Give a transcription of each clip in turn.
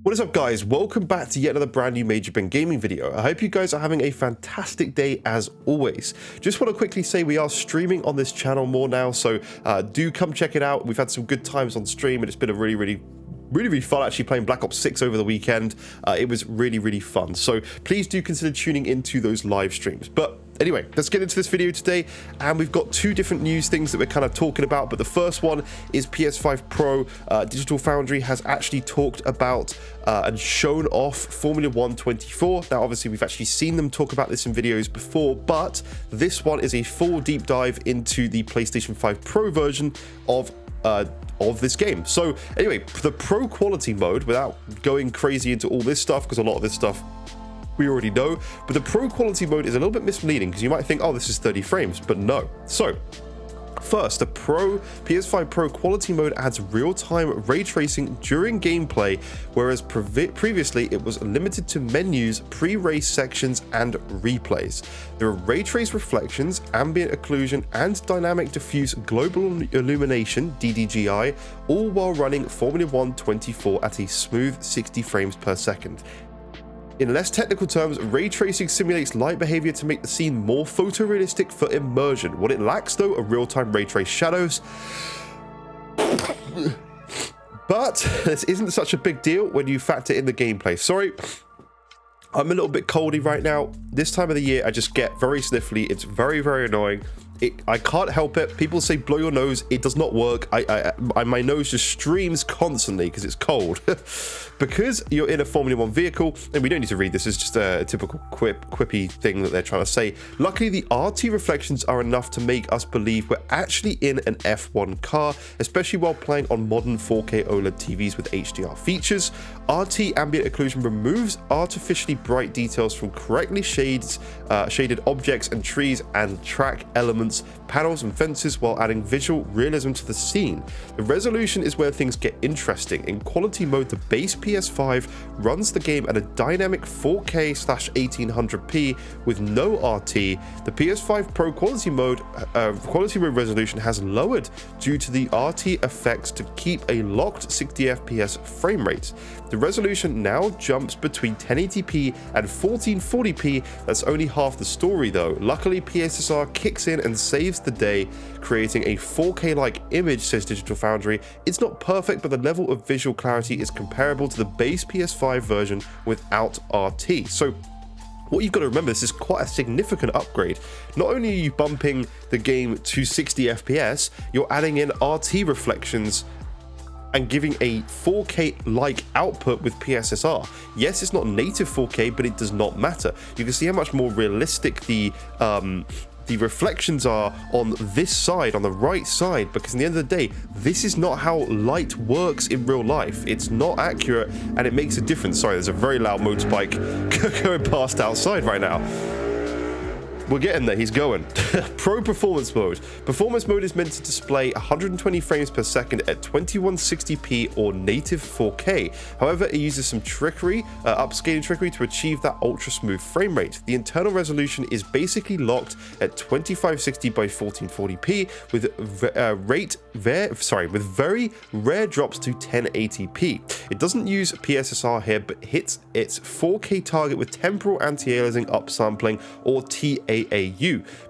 What is up, guys? Welcome back to yet another brand new Major Ben Gaming video. I hope you guys are having a fantastic day as always. Just want to quickly say we are streaming on this channel more now, so do come check it out. We've had some good times on stream and it's been a really fun actually playing Black Ops 6 over the weekend. It was really fun, so please do consider tuning into those live streams. But anyway, let's get into this video today, and we've got two different news things that we're kind of talking about. But the first one is PS5 Pro. Digital Foundry has actually talked about and shown off Formula 1 24. Now, obviously, we've actually seen them talk about this in videos before, but this one is a full deep dive into the PlayStation 5 Pro version of this game. So anyway, the Pro quality mode, without going crazy into all this stuff, because a lot of this stuff we already know, but the Pro quality mode is a little bit misleading because you might think, oh, this is 30 frames, but no. So first, the PS5 Pro quality mode adds real-time ray tracing during gameplay, whereas previously it was limited to menus, pre-race sections, and replays. There are ray trace reflections, ambient occlusion, and dynamic diffuse global illumination (DDGI), all while running Formula 1 24 at a smooth 60 frames per second. In less technical terms, ray tracing simulates light behavior to make the scene more photorealistic for immersion. What it lacks, though, are real-time ray trace shadows. But this isn't such a big deal when you factor in the gameplay. Sorry, I'm a little bit coldy right now. This time of the year, I just get very sniffly. It's very annoying. I can't help it. People say blow your nose. It does not work. My nose just streams constantly because it's cold. Because you're in a Formula 1 vehicle, and we don't need to read this, it's just a typical quippy thing that they're trying to say. Luckily, the RT reflections are enough to make us believe we're actually in an F1 car, especially while playing on modern 4K OLED TVs with HDR features. RT ambient occlusion removes artificially bright details from correctly shaded objects and trees and track elements, panels and fences, while adding visual realism to the scene. The resolution is where things get interesting. In quality mode, the base PS5 runs the game at a dynamic 4K/1800p with no RT. The PS5 Pro quality mode resolution has lowered due to the RT effects to keep a locked 60 FPS frame rate. The resolution now jumps between 1080p and 1440p. That's only half the story though. Luckily, PSSR kicks in and saves the day, creating a 4K-like image, says Digital Foundry. It's not perfect, but the level of visual clarity is comparable to the base PS5 version without RT. So what you've got to remember, this is quite a significant upgrade. Not only are you bumping the game to 60 FPS, you're adding in RT reflections and giving a 4K-like output with PSSR. Yes, it's not native 4K, but it does not matter. You can see how much more realistic the reflections are on this side, on the right side, because in the end of the day, this is not how light works in real life. It's not accurate, and it makes a difference. Sorry, there's a very loud motorbike going past outside right now. We're getting there, he's going. Pro Performance Mode. Performance Mode is meant to display 120 frames per second at 2160p or native 4K. However, it uses some trickery, upscaling trickery to achieve that ultra smooth frame rate. The internal resolution is basically locked at 2560 by 1440p with very rare drops to 1080p. It doesn't use PSSR here, but hits its 4K target with temporal anti-aliasing upsampling, or TAAU.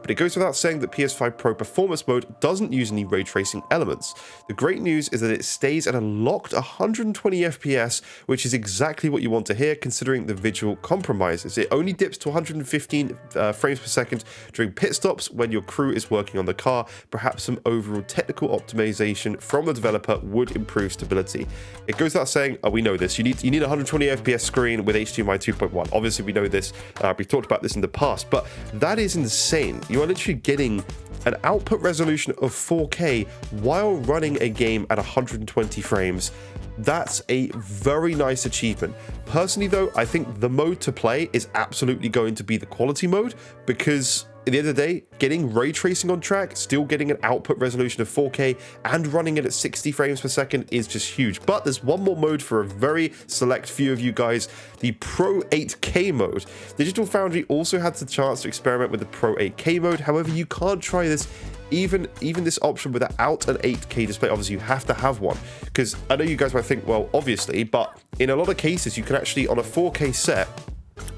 But it goes without saying that PS5 Pro Performance Mode doesn't use any ray tracing elements. The great news is that it stays at a locked 120 FPS, which is exactly what you want to hear considering the visual compromises. It only dips to 115 frames per second during pit stops when your crew is working on the car. Perhaps some overall technical optimization from the developer would improve stability. It goes without saying, we know this, you need a 120 FPS screen with HDMI 2.1. Obviously we know this, we've talked about this in the past, but that is insane. You are literally getting an output resolution of 4K while running a game at 120 frames. That's a very nice achievement. Personally though, I think the mode to play is absolutely going to be the quality mode, because at the end of the day, getting ray tracing on track, still getting an output resolution of 4K and running it at 60 frames per second is just huge. But there's one more mode for a very select few of you guys, the Pro 8K mode. Digital Foundry also had the chance to experiment with the Pro 8K mode. However, you can't try this even this option without an 8K display. Obviously, you have to have one, because I know you guys might think, well, obviously, but in a lot of cases, you can actually, on a 4K set,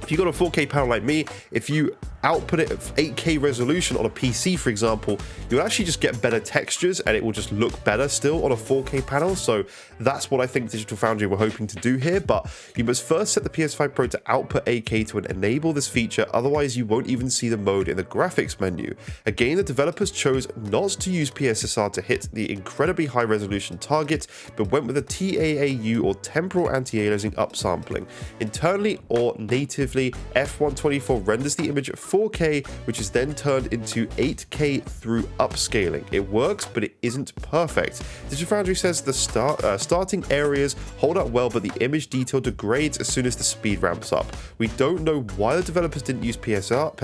if you got a 4K panel like me, if you output it at 8K resolution on a PC, for example, you'll actually just get better textures and it will just look better still on a 4K panel. So that's what I think Digital Foundry were hoping to do here. But you must first set the PS5 Pro to output 8K to enable this feature, otherwise you won't even see the mode in the graphics menu. Again, the developers chose not to use PSSR to hit the incredibly high resolution target, but went with a TAAU or temporal anti-aliasing upsampling. Internally or natively, F124 renders the image at 4K, which is then turned into 8K through upscaling. It works, but it isn't perfect. Digital Foundry says the starting areas hold up well, but the image detail degrades as soon as the speed ramps up. We don't know why the developers didn't use PSR,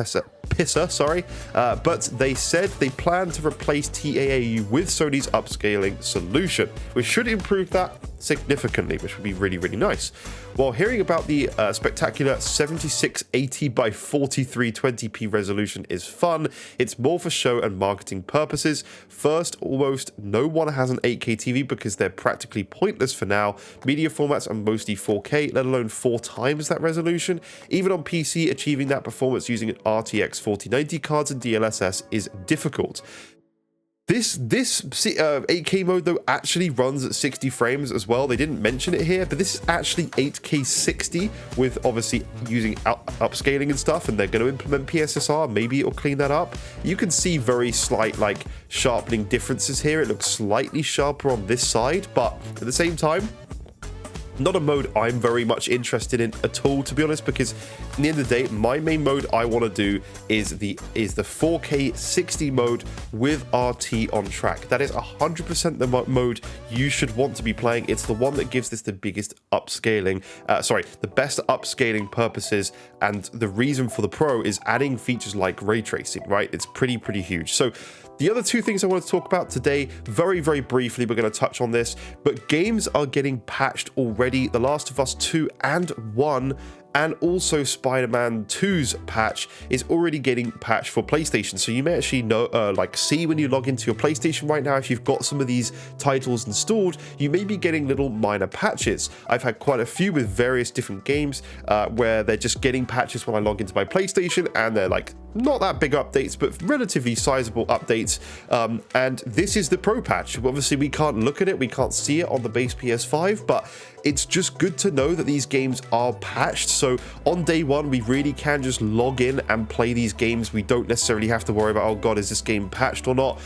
but they said they plan to replace TAAU with Sony's upscaling solution, which should improve that significantly, which would be really, really nice. While hearing about the spectacular 7680 by 4320p resolution is fun, it's more for show and marketing purposes. First, almost no one has an 8K TV because they're practically pointless for now. Media formats are mostly 4K, let alone 4 times that resolution. Even on PC, achieving that performance using an RTX 4090 cards and DLSS is difficult. This 8K mode, though, actually runs at 60 frames as well. They didn't mention it here, but this is actually 8K 60 with obviously using upscaling and stuff, and they're going to implement PSSR. Maybe it'll clean that up. You can see very slight, like, sharpening differences here. It looks slightly sharper on this side, but at the same time, not a mode I'm very much interested in at all, to be honest, because in the end of the day, my main mode I want to do is the 4K 60 mode with RT on track. That is 100% the mode you should want to be playing. It's the one that gives this the biggest upscaling, the best upscaling purposes, and the reason for the Pro is adding features like ray tracing, right? It's pretty huge. So the other two things I want to talk about today, very briefly, we're going to touch on this, but games are getting patched already. The Last of Us 2 and 1 and also Spider-Man 2's patch is already getting patched for PlayStation. So you may actually know, see when you log into your PlayStation right now, if you've got some of these titles installed, you may be getting little minor patches. I've had quite a few with various different games where they're just getting patches when I log into my PlayStation, and they're like not that big updates, but relatively sizable updates. And this is the Pro patch. Obviously, we can't look at it, we can't see it on the base PS5, but it's just good to know that these games are patched. So on day one, we really can just log in and play these games. We don't necessarily have to worry about, oh god, is this game patched or not,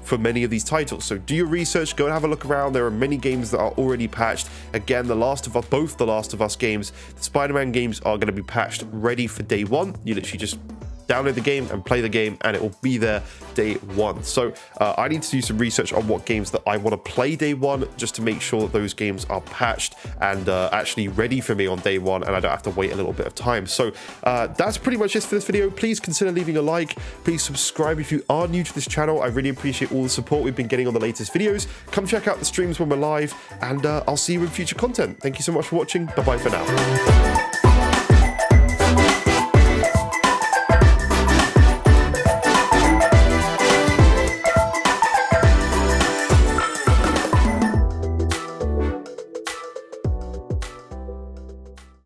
for many of these titles. So do your research, go and have a look around. There are many games that are already patched. Again, both the Last of Us games, the Spider-Man games are going to be patched ready for day one. You literally just download the game and play the game, and it will be there day one. So I need to do some research on what games that I want to play day one, just to make sure that those games are patched and actually ready for me on day one, and I don't have to wait a little bit of time. So that's pretty much it for this video. Please consider leaving a like. Please subscribe if you are new to this channel. I really appreciate all the support we've been getting on the latest videos. Come check out the streams when we're live, and I'll see you in future content. Thank you so much for watching. Bye bye for now.